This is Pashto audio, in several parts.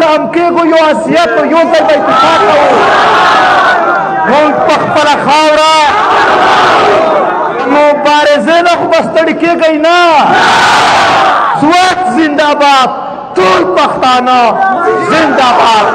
هم کېږو یو حیثیت او یو ځای به اتفاق کوو مونږ په خپله خاوره مبارزې نه خو به ستړي کېږئ نه ځواک زنده‌باد ټول پښتانه زنده‌باد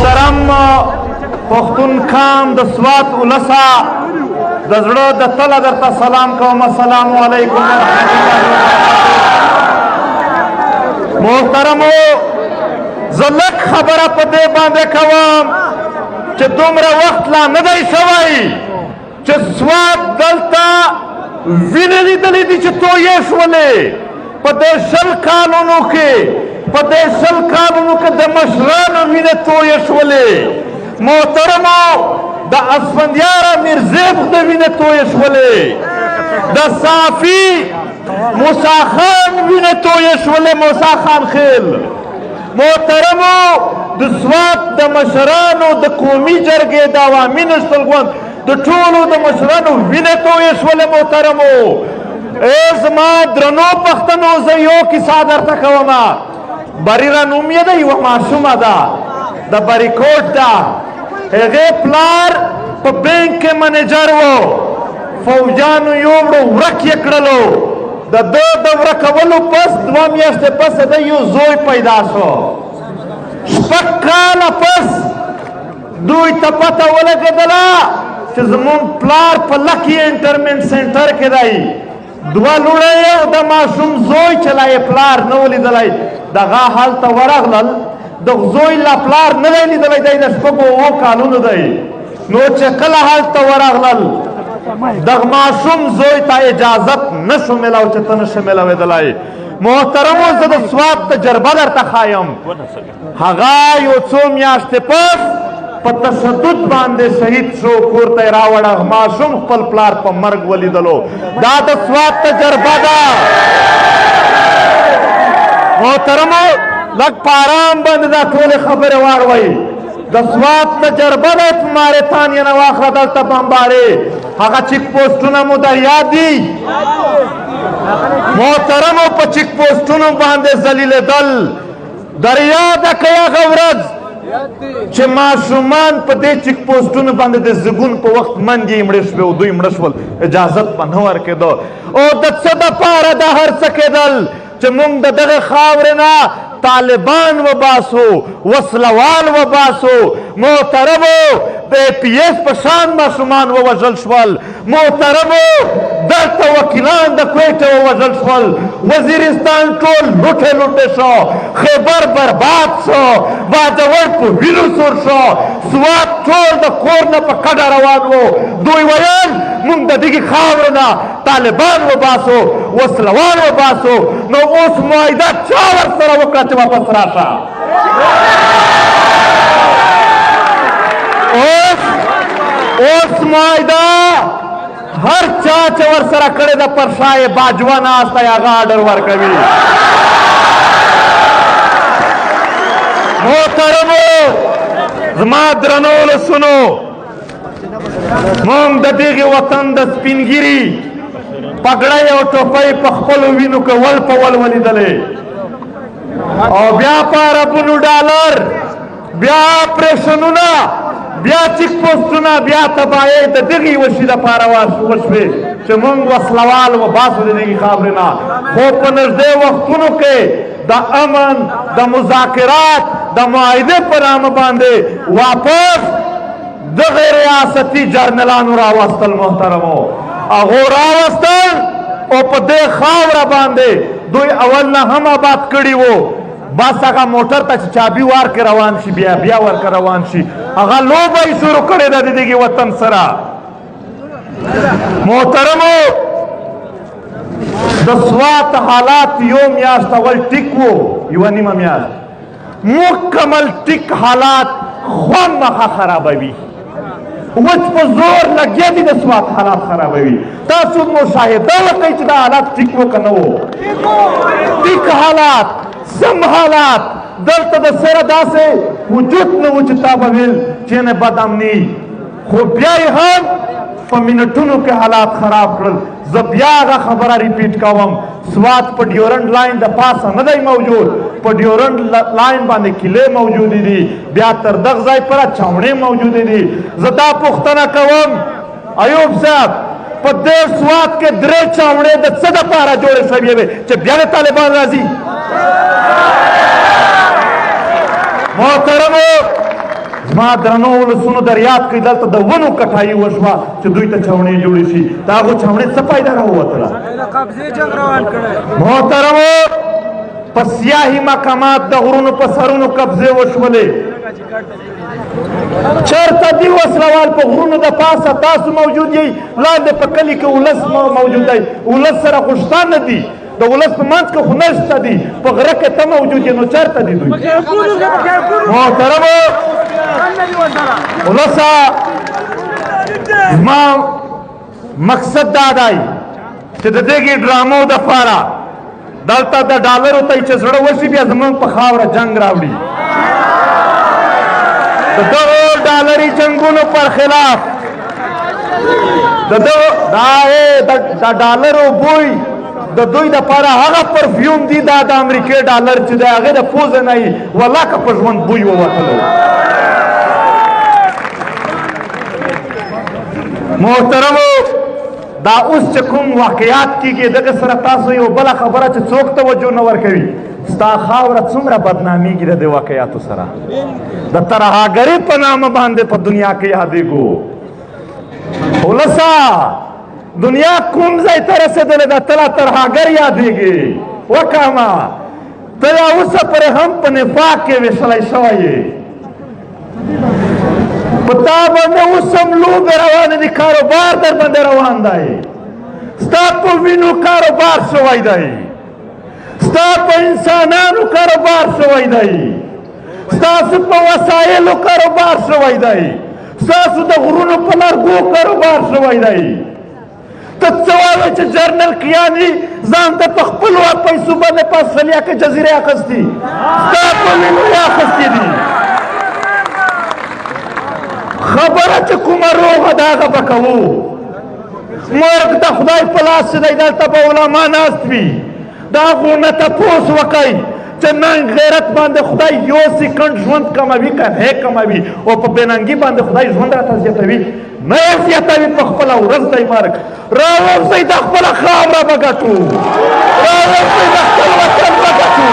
محترم پښتون کام د سوات ولسه د زړه د تله درته سلام کوم السلام علیکم ورحمت الله وبرکاته محترمو زه لږ خبره په دې باندې کوم چې دومره وخت لا نه دی شوی چې سوات دلته وینې لیدلې دي چې تویې شولې په دې 20 کالونو کې د مشرانو وینې تویې شولې محترمو د اسفندیار میرزیب د وینې تویې شولې د صافي موسی خان وینې تویې شولې موسی خان خیل محترمو د سوات د مشرانو د قومي جرګې د عوامي نشتلګوند د ټولو د مشرانو وینې تویې شولې محترمو ای زما درنو پښتنو زه یو کیسه درته کومه بریره نوم یې ده یوه ماشومه ده د بریکوټ ده هغې پلار په بینک کې منیجر و فوجانو یوړو ورک یې کړلو د ده د ورکولو پس 2 میاشتې پس د یو زوی پیدا شو 6 کاله پس دوی ته پته ولګېدله چې زمونږ پلار په لکي انټرمنټ سنټر کې دی 2 لوڼې او د ماشوم زوی چې لا یې پلار نه و لیدلی دغه هلته ورغلل د زوی لا پلار نه دی لیدلی دی د 7 کالونو دی نو چې کله هلته ورغلل دغه ماشوم زوی ته اجازت نشو میلاو چې ته نشې میلاوېدلی محترمو زه د سوات تجربه درته ښایم هغه یو څو میاشتې پس په تشدد باندې شهید شو کور ته یې راوړ هغه ماشوم خپل پلار په مرګ ولیدلو دا د سوات تجربه ده محترمو لږ په ارام باندې دا ټولې خبرې واړوئ د سوات تجربه ده په مارتانیا نه واخله دلته بمبارې هغه چیک پوسټونه مو در یاد دي محترمو په چیک پوسټونو باندې ذلیلېدل در یاده کړئ هغه ورځ چې ماشومان په دې چیک پوسټونو باندې د زګون په وخت منډې یې مړه شوې او دوی مړه شول اجازت به نه ورکېده او د څه دپاره دا هر څه کېدل چې موږ د دغه خاورې نه طالبان وباسو وسلوال وباسو محترمو د APS په شان ماشومان ووژل شول محترمو دلته وکیلان د کویټه ووژل شول وزیرستان ټول لوټې لوټې شو خیبر برباد شو باجوړ په وینو سور شو سوات ټول د کور نه په کډه روان و دوی ویل موږ د دغې خاورې نه طالبان وباسو وسلوال وباسو نو اوس معاهده چا ورسره وکړه چې واپس راشه اوس معاهده هر چا چې ورسره کړې ده پر شا یې باجوه ناسته یې هغه آډر ورکوي محترمو زما درنو ولسونو موږ د دغې وطن د سپینګیري پګړۍ او ټوپۍ په خپلو وینو کې ول په ول ولیدلې او بیا په اربونو ډالر بیا اپریشنونه بیا چیک پوسټونه بیا تباهۍ د دغې یوه شي دپاره وشوې چې موږ وسلوال وباسو د دغې خاورې نه خو په نږدې وختونو کې د امن د مذاکرات د معاهدې په نامه باندې واپس دغه ریاستي جرنلانو راوستل محترمو هغو راوستل او په دې خاوره باندې دوی اول نه هم آباد کړي وو بس هغه موټر ته چې چابي ورکړې روان شي بیا ورکړه روان شي هغه لوبه یې شروع کړې ده د دغې وطن سره محترمو د سوات حالات یو میاشت اول ټیک وو یوه نیمه میاشت مکمل ټیک حالات خامخا خرابوي وچ په زور لګیا دي د سوات حالات خرابوي تاسو مشاهده وکړئ چې دا حالات ټیک و که نه و ټیک حالات سم حالات دلته د سره داسې وجود نه و چې تا به ویل چې نه بد امني خو بیا یې هم په منټونو کې حالات خراب کړل زه بیا هغه خبره ریپیټ کوم سوات په ډیورنډ لاین د پاسه نه دی موجود په ډیورنډ لاین باندې کیلې موجودې دي بیا تر دغه ځای پره چاوڼې موجودې دي زه دا پوښتنه کوم ایوب صاحب په دې سوات کې درې چاوڼې د څه دپاره جوړې شوې وې چې بیا د طالبان راځي محترمو زما درنو ولسونو در یاد کړئ دلته د ونو کټایي وشوه چې دوی ته چاوڼې جوړې شي د هغو چاوڼې څه فایده راووتله محترمو په سیاهي مقامات د غرونو په سرونو قبضې وشولې چېرته دي وسلوال په غرونو د پاسه تاسو موجود یئ لاندې په کلي کې ولس موجود دی ولس سره خو شته نه دي د ولس په منځ کې خو نشته دي په غره کې ته موجود یې نو چېرته دي دوی محترمو ولسه زما مقصد دا دی چې د دغې ډرامو دپاره دلته د ډالرو ته چې زړه وشي بیا زموږ په خاوره جنګ راوړي د دغو ډالري جنګونو پر خلاف د ډالرو بوی د دوی دپاره هغه پرفیوم دي دا د امریکې ډالر چې دی هغې د پوزې نه یې والله که په ژوند بوی ووتلو محترمو دا اوس چې کوم واقعیات کېږي دغه سره تاسو یو بله خبره چې څوک توجه نه ورکوي ستا خاوره څومره بدنامېږي د دې واقعیاتو سره د ترهاګرۍ په نامه باندې په دنیا کې یادېږو ولسه دنیا کوم ځای ته رسېدلې ده ته لا ترهاګر یادېږي وکامه ته یا اوسه پرې هم په نفاق کې ویشلی شوی یې په تا باندې اوس هم لوبې روانې دي کاروبار در باندې روان دی ستا په وینو کاروبار شوی دی ستا په انسانانو کاروبار شوی دی ستاسو په وسایلو کاروبار شوی دی ستاسو د غرونو په لرګو کاروبار شوی دی ته څه وایې چې جرنل کیاني ځان ته په خپلو پیسو باندې په اسټرالیا کې جزیرې اخیستي ستا په وینو یې اخیستې دي خبره چې کومه روغه ده هغه به کوو مرګ د خدای په لاس چې دی دلته به علما ناست وي د هغو نه تپوس وکئ چې ننګ غیرت باندې خدای یو سیکنډ ژوند کموي که نه کموي او په بېننګي باندې خدای ژوند راته زیاتوي نه یې زیاتوي په خپله ورځ دی مرګ راووځئ د خپله خاوره به ګټو راووځئ د خپل وطن به ګټو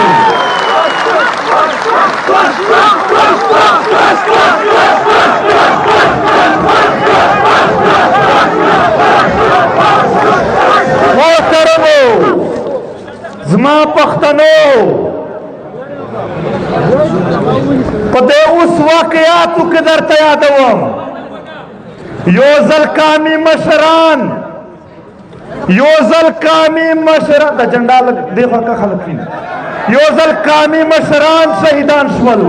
محترمو زما پښتنو په دې اوس واقعیاتو کې درته یادوم یو ځل قامي مشران د جنډال دې خوا که خلک یو ځل قامي مشران شهیدان شول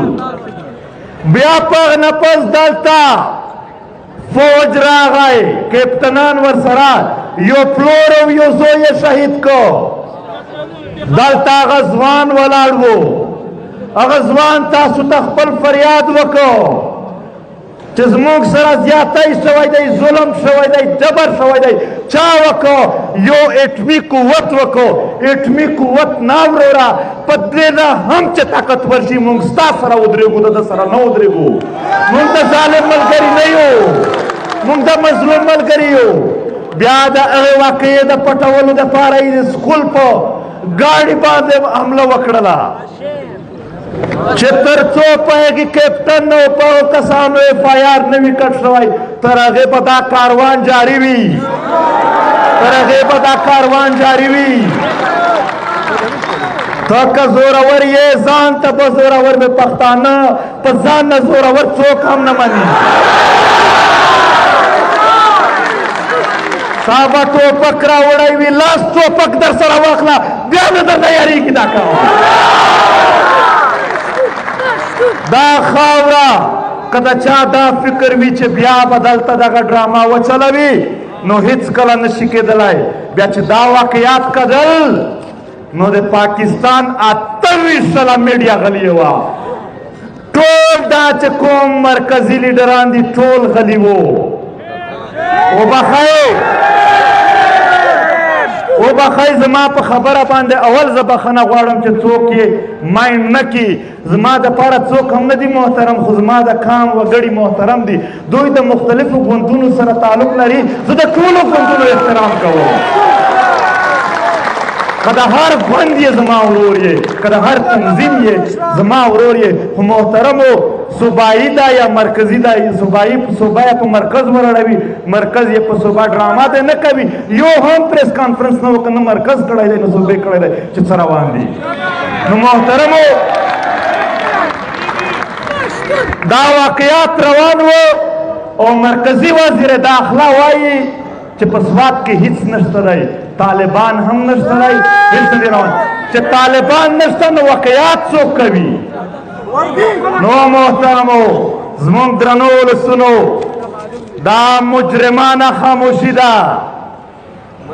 بیا په نفس دلته فوج راغی کپتنان ورسره یو پلور او یو زوی یې شهید کو دلته هغه ځوان ولاړ و هغه ځوان تاسو ته خپل فریاد وکړو چې زموږ سره زیاتی شوی دی ظلم شوی دی جبر شوی دی چا وکړو یو اټمي قوت وکړو اټمي قوت نه وروره په دې نه هم چې طاقتور شي موږ ستا سره ودرېږو د ده سره نه ودرېږو موږ د ظالم ملګري نه یو موږ د مظلوم ملګري یو بیا د هغې واقعې د پټولو دپاره یې د سکول په ګاډي باندې حمله وکړله چې تر څو په هغې کیپټن او په هغو کسانو اف آی آر نه وي کټ شوی تر هغې به دا کاروان جاري وي ته که زورور یې ځان ته به زورور مې پښتانه په ځان نه زورور څوک هم نه مني صاحبه ټوپک راوړی وي لاس ټوپک در سره واخله بیا مې درنه یارېږي دا کار دا خاوره کدا چا دا فکر وی چې بیا بدلته دغه ډراما وچلوي نو هیڅ کله نشي کېدلی بیا چې دا واقعیات کدل نو د پاکستان 28 ساله میډیا غلی وه ټول دا چې کوم مرکزي لیډران دي ټول غلي وو وبخئ زما په خبره باندې اول زه بخښنه غواړم چې څوک یې مایند نه کړي زما دپاره څوک هم نه دي محترم خو زما د کام وګړي محترم دي دوی د مختلفو ګوندونو سره تعلق لري زه د ټولو ګوندونو احترام کوم که د هر ګوند یې زما ورور یې که د هر تنظیم یې زما ورور یې خو محترمو صوبایي دا یا مرکزي دا صوبایي صوبه یې په مرکز ورړوي مرکز یې په صوبه ډراما دی نه کوي یو هم پریس کانفرنس نه وکړي نه مرکز کړی دی نه صوبې کړی دی چې څه روان دي نو محترمو دا واقعیات روان وو او مرکزي وزیر داخله وایي چې په سوات کې هیڅ نشته دی طالبان هم نشته دی هیڅ نه دی روان چې طالبان نشته نو واقعیات څوک کوي نو محترمو زمونږ درنو ولسونو دا مجرمانه خاموشي ده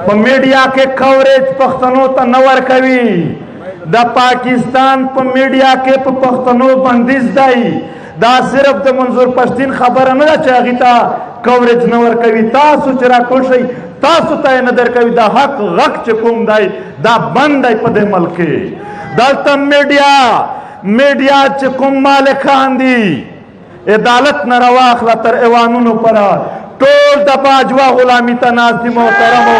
په میډیا کې کوریج پښتنو ته نه ورکوي د پاکستان په میډیا کې په پښتنو بندیز دی دا صرف د منظور پښتین خبره نه ده چې هغې ته کوریج نه ورکوي تاسو چې راټول شئ تاسو ته یې نه درکوي دا حق غږ چې کوم دی دا بند دی په دې ملک کې دلته میډیا چې کوم مالکان دي عدالت نه راواخله تر ایوانونو پره ټول د باجوه غلامي ته ناست دي محترمو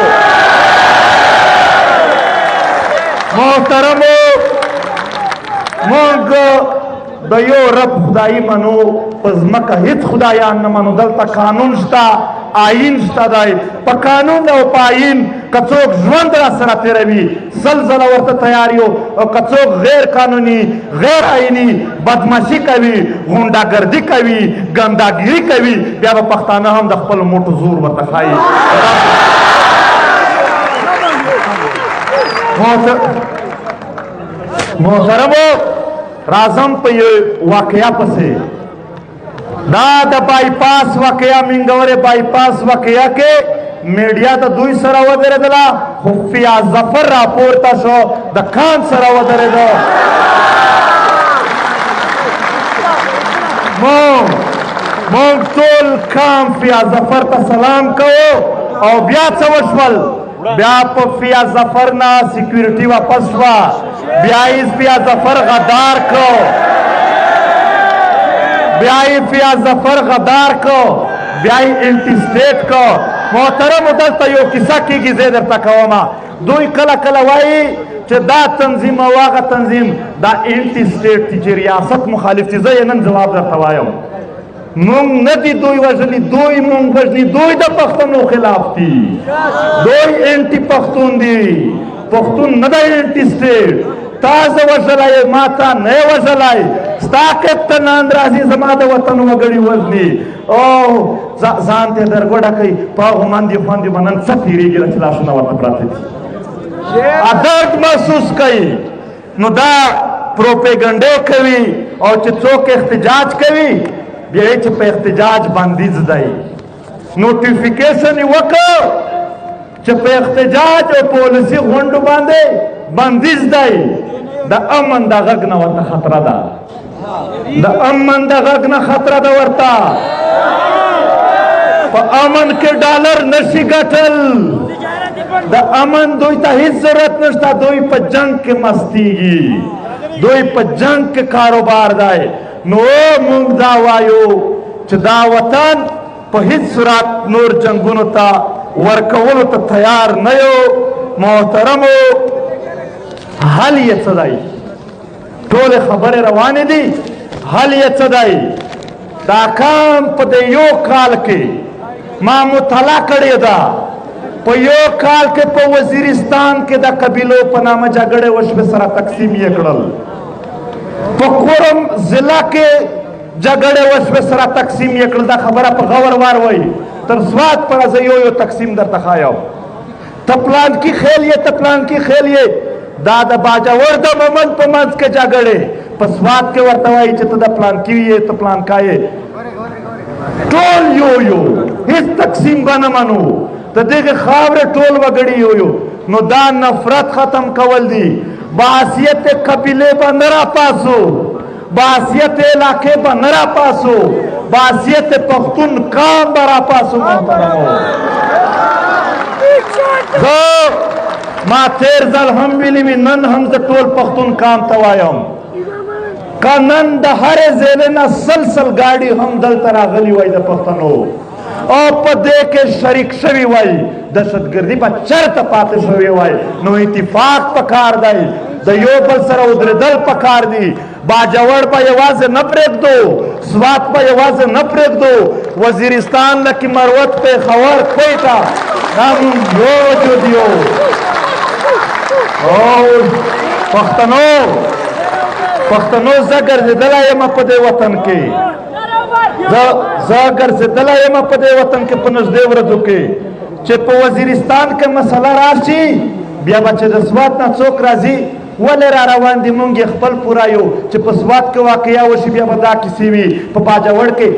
موږ د یو رب خدایي منو په ځمکه هیڅ خدایان نه منو دلته قانون شته آئین شته دی په قانون او په آئین که څوک ژوند را سره تېروي سل ځله ورته تیار یو او که څوک غیر قانوني غیر آئیني بدماشي کوي غونډاګردي کوي ګنداګیري کوي بیا به پښتانه هم د خپل موټو زور ورته ښایي محترمو راځم په یو واقعیا پسې دا د بایپاس واقعیا منګورې بایپاس واقعیا کې میډیا د دوی سره ودرېدله خو فیاض ظفر راپورته شو د کان سره ودرېده موږ ټول کام فیاض ظفر ته سلام کوو او بیا څه وشول بیا په فیاض ظفر نه سیکیورټي واپس شوه بیا یې فیاض ظفر غدار کو بیا یې فیاض ظفر غدار کو بیا یې انټي سټیټ کو محترمو دلته یو کیسه کېږي زه درته کومه دوی کله کله وایي چې دا تنظیم او هغه تنظیم دا انټي سټیټ دي چې ریاست مخالف دي زه یې نن جواب درته وایم مونږ نه دي دوی وژلي دوی مونږ وژلي دوی د پښتنو خلاف دي دوی انټي پښتون دي پښتون نه دی انټي سټیټ تاسو وژلی ما تا نه یې وژلی ستا کپتن اندرازي زما د وطن وګړي وژني او ځان ته درګوډه کوي په هغو مندې خوندې به نن څه تېرېږي چې لاسونه ورته پراته دي درد محسوس کوي نو دا پروپیګنډې کوي او چې څوک احتجاج کوي بیا یې چې په احتجاج بندیز دی نوټیفیکیشن یې وکړ چې په احتجاج او پولیسي غونډو باندې بندیز دی د امن د غږ نه ورته خطره ده د امن د غږ نه خطره ده ورته په امن کې ډالر نشي ګټل د امن دوی ته هیڅ ضرورت نشته دوی په جنگ کې مستیږي دوی په جنگ کې کاروبار دی نو موږ دا وایو چې دا وطن په هیڅ صورت نور جنگونو ته ورکولو ته تیار نه یو محترمو حل یې څه دی ټولې خبرې روانې دي حل یې څه دی دا کام په دې یو کال کې ما مطالعه کړې ده په یو کال کې په وزیرستان کې د قبیلو په نامه جګړې وشوې سره تقسیم یې کړل په کورم ضلع کې جګړې وشوې سره تقسیم یې کړل دا خبره په غور وار وایي تر سوات پړه زه یو تقسیم درته ښایم ته پلانکي خیل یې ته پلانکي خیل یې دا د باجوړ د مومند په منځ کې جګړې په سوات کې ورته وایي چې ته د پلانکي یې ته پلانکا یې ټول یو هیڅ تقسیم به نه منو د دغې خاورې ټول وګړي یو نو دا نفرت ختم کول دي بحثیت قبیلې به نه راپاسو بحثیت علاقې به نه راپاسو بحثیت پښتون قام به راپاسو محترمو ما تیر ځل هم ویلي وي نن هم زه ټول پښتون قام ته وایم که نن د هرې ضلع نه سلسل ګاډي هم دلته راغلي وای د پښتنو او په دې کې شریک شوي وای دهشتګردي به چېرته پاتې شوې وای نو اتفاق پکار دی د یو بل سره ودرېدل پکار دي باجوړ به یوازې نه پرېږدو سوات به یوازې نه پرېږدو وزیرستان لکه مروت پېښور کویټه دا مونږ یو وجود یو او پښتنو زه ګرځېدلی یم په دې وطن کې زه ګرځېدلی یم په دې وطن کې په نږدې ورځو کې چې په وزیرستان کې مسله راشي بیا به چې د سوات نه څوک راځي ولې را روان دي مونږ یې خپل پوره یو چې په سوات کې واقعه وشي بیا به دا کیسې وي په باجوړ کې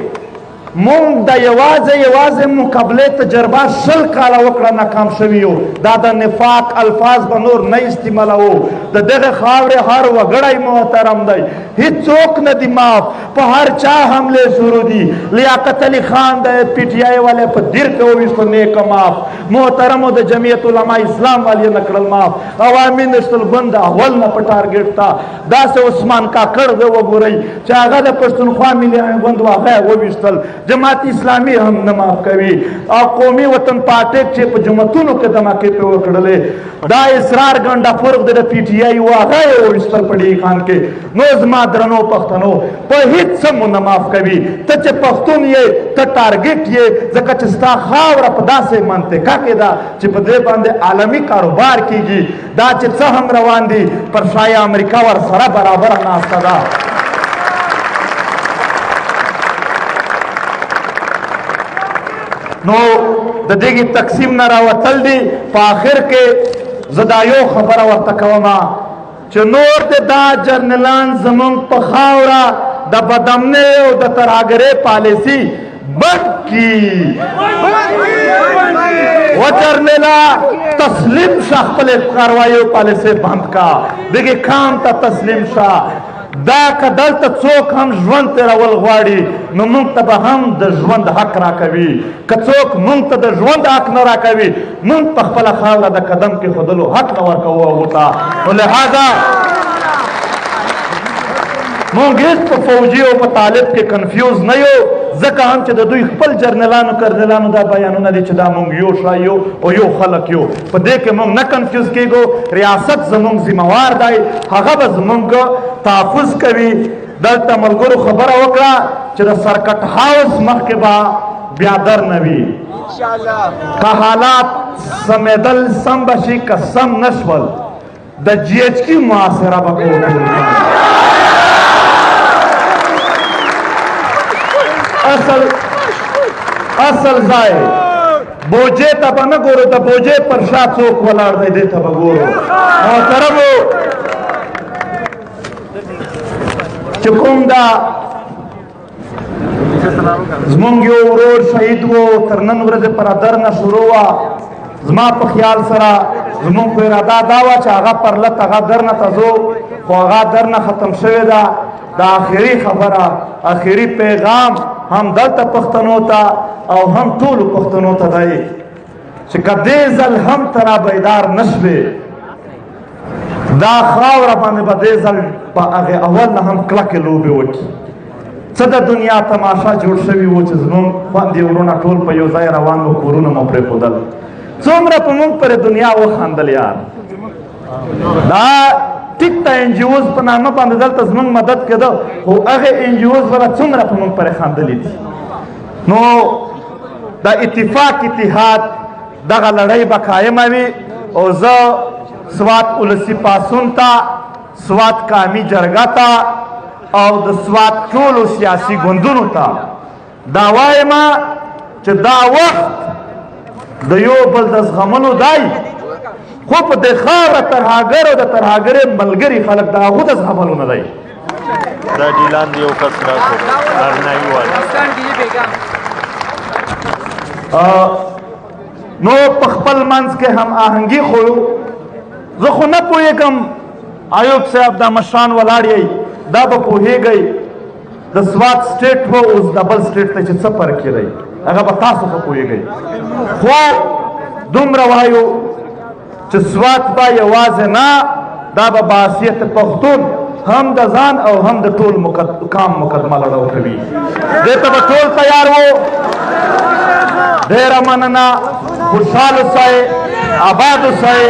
مونږ د یوازې مقابلې تجربه 20 کاله وکړه ناکام شوي یو دا د نفاق الفاظ به نور نه استعمالوو د دغه خاورې هر وګړی محترم دی هیڅوک نه دي معاف په هر چا حملې شروع دي لیاقت علي خان د پی ټي آی والے په دیر کې وویشتل نیکه معاف محترمو د جمعیت علما اسلام والے نه کړل معاف عوامي نشتل بند اول نه په ټارګېټ تا داسې عثمان کاکړ دی وګورئ چې هغه د پښتونخوا ملي بند هغه یې وویشتل جماعت اسلامي هم نه معاف کوي او قومي وطن پارټۍ چې په جوماتونو کې دماکې پې وکړلې دا اسرار ګنډه فرق دی د پی ټي آی و هغه یې وویشتل په ډي خان کې نو زما درنو پښتنو په هیڅ څه مو نه معاف کوي ته چې پښتون یې ته ټارګېټ یې ځکه چې ستا خاوره په داسې منطقه کې ده چې په دې باندې عالمي کاروبار کېږي دا چې څه هم روان دي پر شای امریکا ورسره برابره ناسته ده نو د دغې تقسیم نه راوتل دي په آخر کې زه دا یو خبره ورته کومه چې نور د دا جرنلان زمونږ په خاوره د بدامنۍ او د ترهګرۍ پالیسي بند کی و جرنلا تسلیم شه خپل کاروایو پالیسي بند کا دغې کام ته تسلیم شه دا که دلته څوک هم ژوند تېرول غواړي نو موږ ته به هم د ژوند حق راکوي که څوک موږ ته د ژوند حق نه راکوي موږ په خپله خاوره د قدم کېښودلو حق نه ورکوو هغو ته نو لهذا موږ هېڅ په فوجي او په طالب کې کنفیوز نه یو ځکه هم چې د دوی خپل جرنلانو کرنلانو دا بیانونه دي چې دا موږ یو شای یو او یو خلک یو په دې کې موږ نه کنفیوز کېږو ریاست زموږ ذمہوار دی هغه به زموږ تحفظ کوي دلته ملګرو خبره وکړه چې د سرکټ هاوس مخکې به بیا در نه وي که حالات سمېدل سم به شي که سم نه شول د جی ایچ کی محاصره به کوو اصل ځای بوجې ته به نه ګورو د بوجې پر شا څوک ولاړ دی دې ته به ګورو محترمو چې کوم دا زمونږ یو ورور شهید و تر نن ورځې پر در نه شروع وه زما په خیال سره زمونږ خو اراده دا وه چې هغه پرلت هغه در نه ته ځو خو هغه در نه ختم شوې ده د آخري خبره آخري پیغام هم دلته پښتنو ته او هم ټولو پښتنو ته دی چې که دې ځل هم ته را بیدار نه شوې دا خاوره باندې به دې ځل په هغې اول نه هم کلکې لوبې وکړي څه د دنیا تماشا جوړ شوي و چې زموږ خویندې وروڼه ټول په یو ځای روان و کورونه مو پرېښودل څومره په موږ پرې دنیا وخندل یار دا ټیک ته ان جی اوز په نامه باندې دلته زموږ مدد کېده خو هغې ان جی اوز والا څومره په موږ پرې خندلي دي نو د اتفاق اتحاد دغه لړۍ به قایمه وي او زه سوات ولسي پاڅون ته سوات قامي جرګه ته او د سوات ټولو سیاسي ګوندونو ته دا وایم چې دا وخت د یو بل د زغملو دی خو په دې خاوره ترهګر او د ترهګرۍ ملګري خلک د هغو د زغملو نه دی دا ډیلان د یو کس راکړو ارنایي والا نو په خپل منځ کې هم آهنګي خو زه خو نه پوهېږم ایوب صاحب دا مشران ولاړ یې دا به پوهېږئ د سوات سټیټ و اوس د بل سټیټ ته چې څه فرق دی هغه به تاسو ښه پوهېږئ خو دومره وایو چې سوات به یوازې نه دا به باحثیت پښتون هم د ځان او هم د ټول کام مقدمه لړو کوي دې ته به ټول تیار وو ډېره مننه خوشحال اوسئ آباد اوسئ